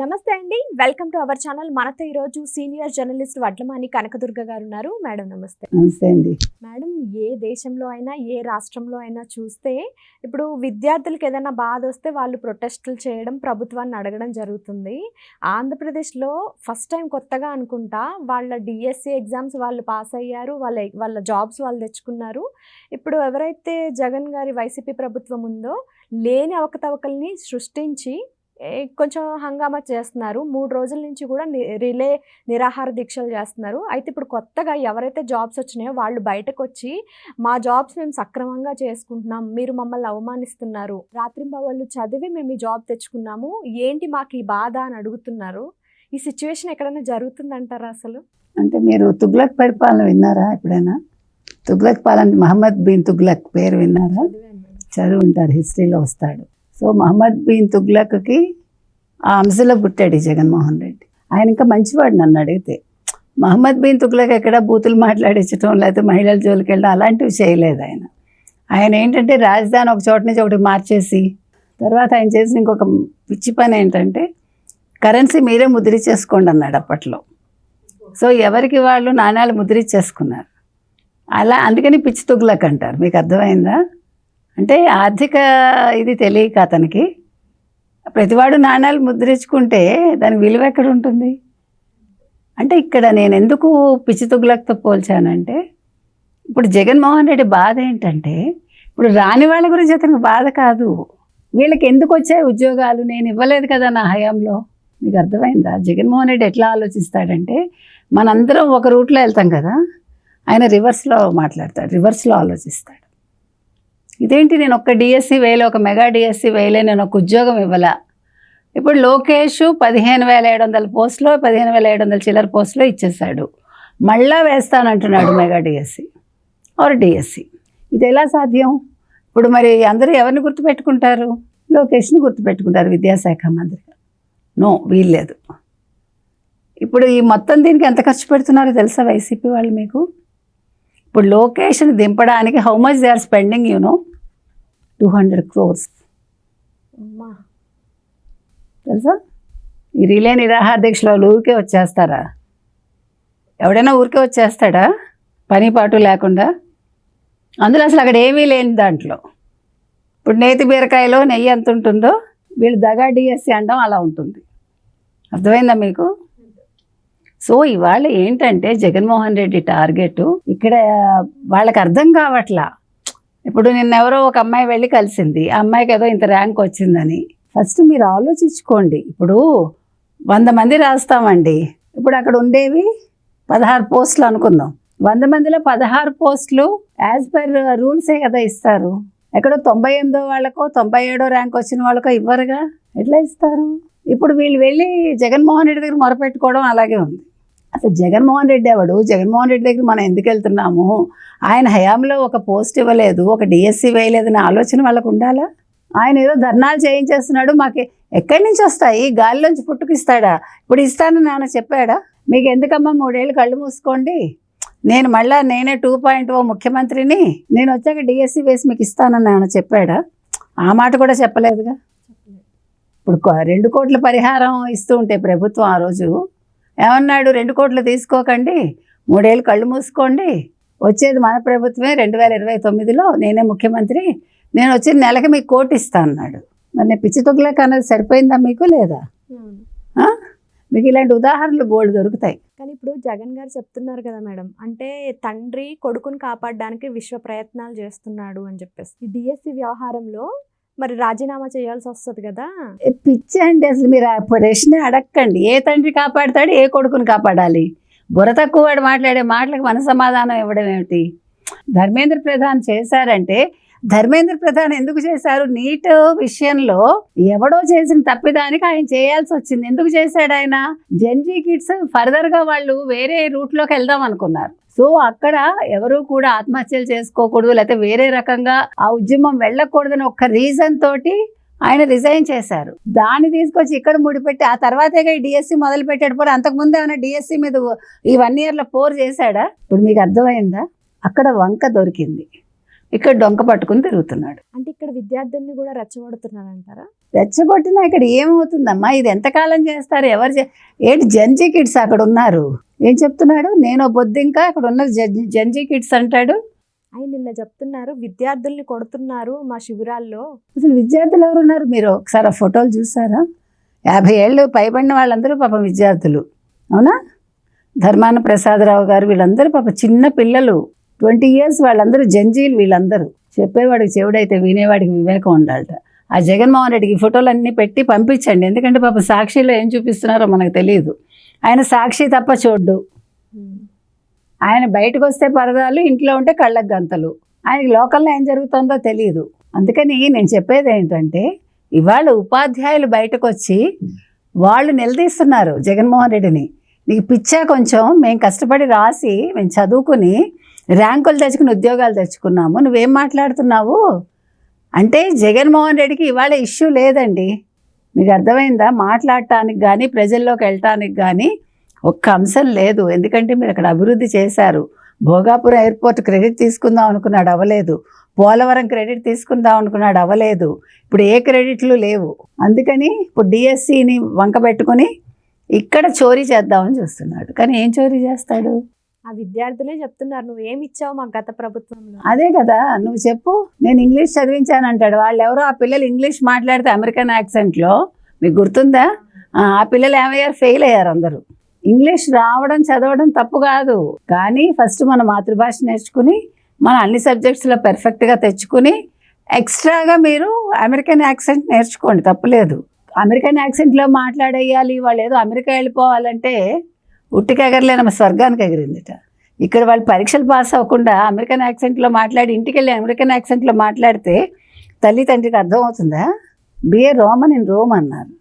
నమస్తే అండి. Welcome to our channel. మనతో ఈరోజు సీనియర్ జర్నలిస్ట్ వడ్లమాని కనకదుర్గ గారు ఉన్నారు. మేడం నమస్తే. నమస్తే అండి. మేడం, ఏ దేశంలో అయినా ఏ రాష్ట్రంలో అయినా చూస్తే ఇప్పుడు విద్యార్థులకు ఏదైనా బాధ వస్తే వాళ్ళు ప్రొటెస్టులు చేయడం, ప్రభుత్వాన్ని అడగడం జరుగుతుంది. ఆంధ్రప్రదేశ్లో ఫస్ట్ టైం కొత్తగా అనుకుంటా వాళ్ళ డిఎస్సి ఎగ్జామ్స్ వాళ్ళు పాస్ అయ్యారు. వాళ్ళ జాబ్స్ వాళ్ళు తెచ్చుకున్నారు. ఇప్పుడు ఎవరైతే జగన్ గారి వైసీపీ ప్రభుత్వం ఉందో లేని అవకతవకల్ని సృష్టించి కొంచెం హంగామా చేస్తున్నారు. 3 రోజుల నుంచి కూడా రిలే నిరాహార దీక్షలు చేస్తున్నారు. అయితే ఇప్పుడు కొత్తగా ఎవరైతే జాబ్స్ వచ్చినాయో వాళ్ళు బయటకొచ్చి మా జాబ్స్ మేము సక్రమంగా చేసుకుంటున్నాం, మీరు మమ్మల్ని అవమానిస్తున్నారు, రాత్రింబవళ్ళు చదివి మేము ఈ జాబ్ తెచ్చుకున్నాము, ఏంటి మాకు ఈ బాధ అని అడుగుతున్నారు. ఈ సిచ్యువేషన్ ఎక్కడైనా జరుగుతుందంటారా అసలు? అంటే మీరు తుగ్లక్ పరిపాలన విన్నారా ఎప్పుడైనా? తుగ్లక్ పాలన మహమ్మద్ బిన్ తుగ్లక్ పేరు విన్నారా? చదివి ఉంటారు, హిస్టరీలో వస్తాడు. సో మహమ్మద్ బిన్ తుగ్లక్కి ఆ అంశలో పుట్టాడు జగన్మోహన్ రెడ్డి. ఆయన ఇంకా మంచివాడు నన్ను అడిగితే. మహమ్మద్ బిన్ తుగ్లక్ ఎక్కడ బూతులు మాట్లాడించడం లేకపోతే మహిళల జోలికి వెళ్ళడం అలాంటివి చేయలేదు ఆయన. ఆయన ఏంటంటే రాజధాని ఒక చోట నుంచి ఒకటి మార్చేసి తర్వాత ఆయన చేసిన ఇంకొక పిచ్చి పని ఏంటంటే కరెన్సీ మీరే ముద్రించేసుకోండి అన్నాడు అప్పట్లో. సో ఎవరికి వాళ్ళు నాణ్యాలు ముద్రించేసుకున్నారు. అలా అందుకని పిచ్చి తుగ్లక్ అంటారు. మీకు అర్థమైందా? అంటే ఆర్థిక ఇది తెలియక అతనికి ప్రతివాడు నాణ్యాలు ముద్రించుకుంటే దాని విలువ ఎక్కడ ఉంటుంది? అంటే ఇక్కడ నేను ఎందుకు పిచ్చి తుగ్లక్తో పోల్చానంటే ఇప్పుడు జగన్మోహన్ రెడ్డి బాధ ఏంటంటే ఇప్పుడు రాని వాళ్ళ గురించి అతనికి బాధ కాదు, వీళ్ళకి ఎందుకు వచ్చాయి ఉద్యోగాలు, నేను ఇవ్వలేదు కదా నా హయాంలో. మీకు అర్థమైందా? జగన్మోహన్ రెడ్డి ఎట్లా ఆలోచిస్తాడంటే మనందరం ఒక రూట్లో వెళ్తాం కదా, ఆయన రివర్స్లో మాట్లాడతాడు, రివర్స్లో ఆలోచిస్తాడు. ఇదేంటి నేను ఒక్క డిఎస్సి వేయలే, ఒక మెగా డిఎస్సి వేయలే, నేను ఒక ఉద్యోగం ఇవ్వలా. ఇప్పుడు లోకేష్ 15,700 పోస్టులో 15,700 చిల్లర పోస్టులో ఇచ్చేసాడు, మళ్ళా వేస్తానంటున్నాడు మెగా డిఎస్సి ఆర్ డిఎస్సి. ఇది ఎలా సాధ్యం? ఇప్పుడు మరి అందరూ ఎవరిని గుర్తుపెట్టుకుంటారు? లోకేష్ని గుర్తుపెట్టుకుంటారు విద్యాశాఖ మంత్రిగా. నో, వీల్లేదు. ఇప్పుడు ఈ మొత్తం దీనికి ఎంత ఖర్చు పెడుతున్నారో తెలుసా వైసీపీ వాళ్ళు మీకు? ఇప్పుడు లోకేష్ని దింపడానికి how much they are spending 200 crores తెలుసా? ఈ రిలే నిరాహార దీక్షలో ఊరికే వచ్చేస్తారా? ఎవడైనా ఊరికే వచ్చేస్తాడా పని పాటు లేకుండా? అందులో అసలు అక్కడ ఏమీ లేని దాంట్లో ఇప్పుడు నేతి బీరకాయలో నెయ్యి ఎంత ఉంటుందో వీళ్ళు దగా డిఎస్సి అనడం అలా ఉంటుంది. అర్థమైందా మీకు? సో ఇవాళ ఏంటంటే జగన్మోహన్ రెడ్డి టార్గెట్ ఇక్కడ వాళ్ళకి అర్థం కావట్లా. ఇప్పుడు నిన్నెవరో ఒక అమ్మాయి వెళ్ళి కలిసింది, ఆ అమ్మాయికి ఏదో ఇంత ర్యాంక్ వచ్చిందని. ఫస్ట్ మీరు ఆలోచించుకోండి. ఇప్పుడు 100 మంది రాస్తామండి, ఇప్పుడు అక్కడ ఉండేవి 16 పోస్టులు అనుకుందాం. 100 మందిలో 16 పోస్టులు యాజ్ పర్ రూల్సే కదా ఇస్తారు. ఎక్కడో 98 వాళ్ళకో 97 ర్యాంక్ వచ్చిన వాళ్ళకో ఇవ్వరుగా, ఎట్లా ఇస్తారు? ఇప్పుడు వీళ్ళు వెళ్ళి జగన్మోహన్ రెడ్డి దగ్గర మొరపెట్టుకోవడం అలాగే ఉంది. అసలు జగన్మోహన్ రెడ్డి ఎవడు? జగన్మోహన్ రెడ్డి దగ్గర మనం ఎందుకు వెళ్తున్నాము? ఆయన హయాంలో ఒక పోస్ట్ ఇవ్వలేదు, ఒక డిఎస్సి వేయలేదనే ఆలోచన వాళ్ళకు ఉండాలా? ఆయన ఏదో ధర్నాలు చేయించేస్తున్నాడు, మాకు ఎక్కడి నుంచి వస్తాయి? గాలిలోంచి పుట్టుకిస్తాడా? ఇప్పుడు ఇస్తానని ఆయన చెప్పాడా? మీకు ఎందుకమ్మా 3 ఏళ్ళు కళ్ళు మూసుకోండి, నేను మళ్ళీ నేనే 2.0 ముఖ్యమంత్రిని, నేను వచ్చాక డిఎస్సి వేసి మీకు ఇస్తానని ఆయన చెప్పాడా? ఆ మాట కూడా చెప్పలేదుగా. ఇప్పుడు 2 కోట్ల పరిహారం ఇస్తూ ఉంటే ప్రభుత్వం ఆ రోజు ఏమన్నాడు? 2 కోట్లు తీసుకోకండి, 3 ఏళ్ళు కళ్ళు మూసుకోండి, వచ్చేది మన ప్రభుత్వమే 2029లో, నేనే ముఖ్యమంత్రి, నేను వచ్చి నెలకి మీకు 1 కోటి ఇస్తా అన్నాడు. మరి నేను పిచ్చి తుగ్లక్ అన్నది సరిపోయిందా మీకు? లేదా? మీకు ఇలాంటి ఉదాహరణలు బోల్డ్ దొరుకుతాయి. కానీ ఇప్పుడు జగన్ గారు చెప్తున్నారు కదా మేడం, అంటే తండ్రి కొడుకుని కాపాడడానికి విశ్వ ప్రయత్నాలు చేస్తున్నాడు అని చెప్పేసి. ఈ డిఎస్సి వ్యవహారంలో మరి రాజీనామా చేయాల్సి వస్తుంది కదా. పిచ్చి అండి అసలు. మీరు ఆ ప్రశ్న అడగండి. ఏ తండ్రి కాపాడతాడు, ఏ కొడుకుని కాపాడాలి? బుర్ర తక్కువ వాడు మాట్లాడే మాటలకు మన సమాధానం ఇవ్వడం ఏమిటి? ధర్మేంద్ర ప్రధాన్ చేశారంటే ధర్మేంద్ర ప్రధాన్ ఎందుకు చేశారు? నీట్ విషయంలో ఎవడో చేసిన తప్పిదానికి ఆయన చేయాల్సి వచ్చింది. ఎందుకు చేశాడు ఆయన? జెన్జీ కిడ్స్ ఫర్దర్గా వాళ్ళు వేరే రూట్లోకి వెళ్దాం అనుకున్నారు. సో అక్కడ ఎవరు కూడా ఆత్మహత్యలు చేసుకోకూడదు, లేకపోతే వేరే రకంగా ఆ ఉద్యమం వెళ్ళకూడదని ఒక్క రీజన్ తోటి ఆయన రిజైన్ చేశారు. దాన్ని తీసుకొచ్చి ఇక్కడ ముడిపెట్టి ఆ తర్వాతేగా ఈ డిఎస్సి మొదలు పెట్టాడు. పోరు అంతకుముందు ఏమైనా డిఎస్సి మీద ఈ 1 yearలో పోర్ చేశాడా? ఇప్పుడు మీకు అర్థమైందా? అక్కడ వంక దొరికింది. ఇక్కడ డొంక పట్టుకుని తిరుగుతున్నాడు. అంటే ఇక్కడ విద్యార్థుల్ని కూడా రెచ్చగొడుతున్నారంటారా? రెచ్చగొట్టినా ఇక్కడ ఏమవుతుందమ్మా, ఇది ఎంతకాలం చేస్తారు, ఏంటి జంజీ కిడ్స్ అక్కడ ఉన్నారు, ఏం చెప్తున్నాడు, నేను బొద్దింకా అక్కడ ఉన్న జంజీ కిడ్స్ అంటాడు. ఆయన నిన్న చెప్తున్నారు విద్యార్థుల్ని కొడుతున్నారు మా శిబిరాల్లో. అసలు విద్యార్థులు ఎవరు ఉన్నారు? మీరు ఒకసారి ఆ ఫోటోలు చూసారా? 50 ఏళ్ళు పైబడిన వాళ్ళందరూ పాపం విద్యార్థులు, అవునా? ధర్మాన ప్రసాదరావు గారు వీళ్ళందరూ పాప చిన్న పిల్లలు, 20 years వాళ్ళందరూ జంజీలు. వీళ్ళందరూ చెప్పేవాడికి చెవుడైతే వినేవాడికి వివేకం ఉండాలట. ఆ జగన్మోహన్ రెడ్డికి ఈ ఫోటోలన్నీ పెట్టి పంపించండి, ఎందుకంటే పాప సాక్షిలో ఏం చూపిస్తున్నారో మనకు తెలియదు. ఆయన సాక్షి తప్ప చూడ్డు. ఆయన బయటకు వస్తే పరదాలు, ఇంట్లో ఉంటే కళ్ళకు గంతలు. ఆయనకి లోకల్లో ఏం జరుగుతుందో తెలియదు. అందుకని నేను చెప్పేది ఏంటంటే, ఇవాళ ఉపాధ్యాయులు బయటకు వచ్చి వాళ్ళు నిలదీస్తున్నారు జగన్మోహన్ రెడ్డిని. నీకు పిచ్చా కొంచెం, మేము కష్టపడి రాసి మేము చదువుకుని ర్యాంకులు తెచ్చుకుని ఉద్యోగాలు తెచ్చుకున్నాము, నువ్వేం మాట్లాడుతున్నావు అంటే జగన్మోహన్ రెడ్డికి ఇవాళ ఇష్యూ లేదండి. మీకు అర్థమైందా? మాట్లాడటానికి కానీ ప్రజల్లోకి వెళ్ళటానికి కానీ ఒక్క అంశం లేదు. ఎందుకంటే మీరు అక్కడ అభివృద్ధి చేశారు. భోగాపురం ఎయిర్పోర్ట్ క్రెడిట్ తీసుకుందాం అనుకున్నాడు, అవ్వలేదు. పోలవరం క్రెడిట్ తీసుకుందాం అనుకున్నాడు, అవ్వలేదు. ఇప్పుడు ఏ క్రెడిట్లు లేవు. అందుకని ఇప్పుడు డిఎస్సిని వంక పెట్టుకుని ఇక్కడ చోరీ చేద్దామని చూస్తున్నాడు. కానీ ఏం చోరీ చేస్తాడు? ఆ విద్యార్థులే చెప్తున్నారు నువ్వేమి ఇచ్చావు మాకు గత ప్రభుత్వంలో. అదే కదా, నువ్వు చెప్పు, నేను ఇంగ్లీష్ చదివించానంటాడు. వాళ్ళు ఎవరో ఆ పిల్లలు ఇంగ్లీష్ మాట్లాడితే అమెరికన్ యాక్సెంట్లో, మీకు గుర్తుందా? ఆ పిల్లలు ఏమయ్యారు? ఫెయిల్ అయ్యారు అందరూ. ఇంగ్లీష్ రావడం చదవడం తప్పు కాదు, కానీ ఫస్ట్ మన మాతృభాష నేర్చుకుని మన అన్ని సబ్జెక్ట్స్లో పెర్ఫెక్ట్గా తెచ్చుకుని ఎక్స్ట్రాగా మీరు అమెరికన్ యాక్సెంట్ నేర్చుకోండి, తప్పులేదు. అమెరికన్ యాక్సెంట్లో మాట్లాడేయాలి, వాళ్ళు ఏదో అమెరికా వెళ్ళిపోవాలంటే ఉట్టికి ఎగరలేనమ్మ, స్వర్గానికి ఎగిరిందిట. ఇక్కడ వాళ్ళు పరీక్షలు పాస్ అవ్వకుండా అమెరికన్ యాక్సెంట్లో మాట్లాడి ఇంటికి వెళ్ళి అమెరికన్ యాక్సెంట్లో మాట్లాడితే తల్లి తండ్రికి అర్థమవుతుందా? బిఏ రోమన్ ఇన్ రోమ్ అన్నారు.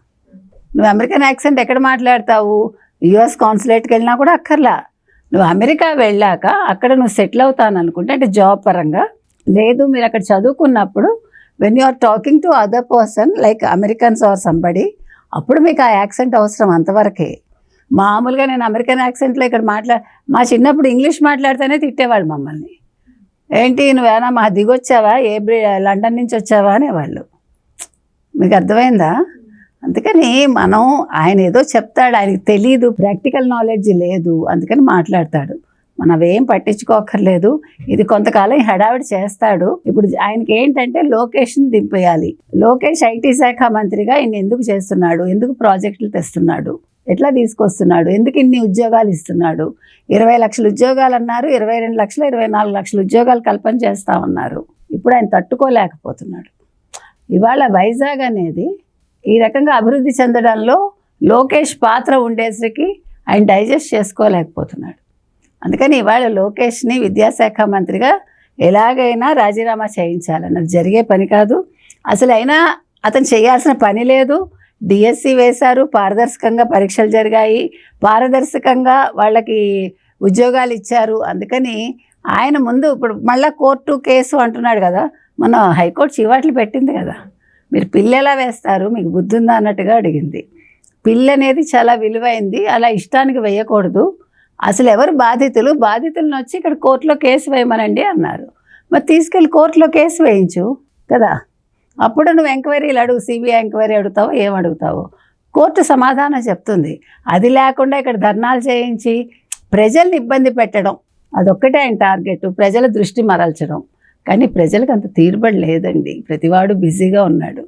నువ్వు అమెరికన్ యాక్సెంట్ ఎక్కడ మాట్లాడతావు? యుఎస్ కాన్సులేట్కి వెళ్ళినా కూడా అక్కర్లా. నువ్వు అమెరికా వెళ్ళాక అక్కడ నువ్వు సెటిల్ అవుతాను అనుకుంటే, అంటే జాబ్ పరంగా లేదు, మీరు అక్కడ చదువుకున్నప్పుడు when you are talking to other person like Americans or somebody, అప్పుడు మీకు ఆ యాక్సెంట్ అవసరం, అంతవరకే. మామూలుగా నేను అమెరికన్ యాక్సెంట్లో ఇక్కడ మా చిన్నప్పుడు ఇంగ్లీష్ మాట్లాడితేనే తిట్టేవాళ్ళు మమ్మల్ని. ఏంటి నువ్వేనా మా దిగొచ్చావా, లండన్ నుంచి వచ్చావా అనేవాళ్ళు. మీకు అర్థమైందా? అందుకని మనం, ఆయన ఏదో చెప్తాడు, ఆయనకి తెలీదు, ప్రాక్టికల్ నాలెడ్జ్ లేదు, అందుకని మాట్లాడతాడు. మనం అవేం పట్టించుకోక్కర్లేదు. ఇది కొంతకాలం హడావిడి చేస్తాడు. ఇప్పుడు ఆయనకి ఏంటంటే లోకేష్ని దింపేయాలి. లోకేష్ ఐటీ శాఖ మంత్రిగా ఈయన ఎందుకు చేస్తున్నాడు, ఎందుకు ప్రాజెక్టులు తెస్తున్నాడు, ఎట్లా తీసుకొస్తున్నాడు, ఎందుకు ఇన్ని ఉద్యోగాలు ఇస్తున్నాడు? 20 లక్షల ఉద్యోగాలు అన్నారు, 22 లక్షలు 24 లక్షల ఉద్యోగాలు కల్పన చేస్తామన్నారు. ఇప్పుడు ఆయన తట్టుకోలేకపోతున్నాడు. ఇవాళ వైజాగ్ అనేది ఈ రకంగా అభివృద్ధి చెందడంలో లోకేష్ పాత్ర ఉండేసరికి ఆయన డైజెస్ట్ చేసుకోలేకపోతున్నాడు. అందుకని ఇవాళ లోకేష్ని విద్యాశాఖ మంత్రిగా ఎలాగైనా రాజీనామా చేయించాలన్నది జరిగే పని కాదు. అసలు అయినా అతను చేయాల్సిన పని లేదు. డిఎస్సి వేశారు, పారదర్శకంగా పరీక్షలు జరిగాయి, పారదర్శకంగా వాళ్ళకి ఉద్యోగాలు ఇచ్చారు. అందుకని ఆయన ముందు ఇప్పుడు మళ్ళీ కోర్టు కేసు అంటున్నాడు కదా, మన హైకోర్టు చివాట్లు పెట్టింది కదా, మీరు పిల్ల ఎలా వేస్తారు, మీకు బుద్ధి ఉందా అన్నట్టుగా అడిగింది. పిల్ల అనేది చాలా విలువైంది, అలా ఇష్టానికి వేయకూడదు. అసలు ఎవరు బాధితులను వచ్చి ఇక్కడ కోర్టులో కేసు వేయమనండి అన్నారు. మరి తీసుకెళ్ళి కోర్టులో కేసు వేయించు కదా, అప్పుడు నువ్వు ఎంక్వైరీలు అడుగు, సిబిఐ ఎంక్వైరీ అడుగుతావో ఏం అడుగుతావో, కోర్టు సమాధానం చెప్తుంది. అది లేకుండా ఇక్కడ ధర్నాలు చేయించి ప్రజల్ని ఇబ్బంది పెట్టడం, అదొక్కటే ఆయన టార్గెట్, ప్రజల దృష్టి మరల్చడం. కానీ ప్రజలకు అంత తీరుబడి లేదండి, ప్రతివాడు బిజీగా ఉన్నాడు.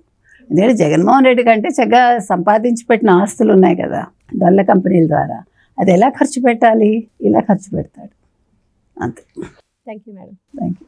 ఎందుకంటే జగన్మోహన్ రెడ్డి కంటే చక్కగా సంపాదించి పెట్టిన ఆస్తులు ఉన్నాయి కదా డొల్ల కంపెనీల ద్వారా, అది ఎలా ఖర్చు పెట్టాలి, ఇలా ఖర్చు పెడతాడు అంతే. Thank you madam. Thank you.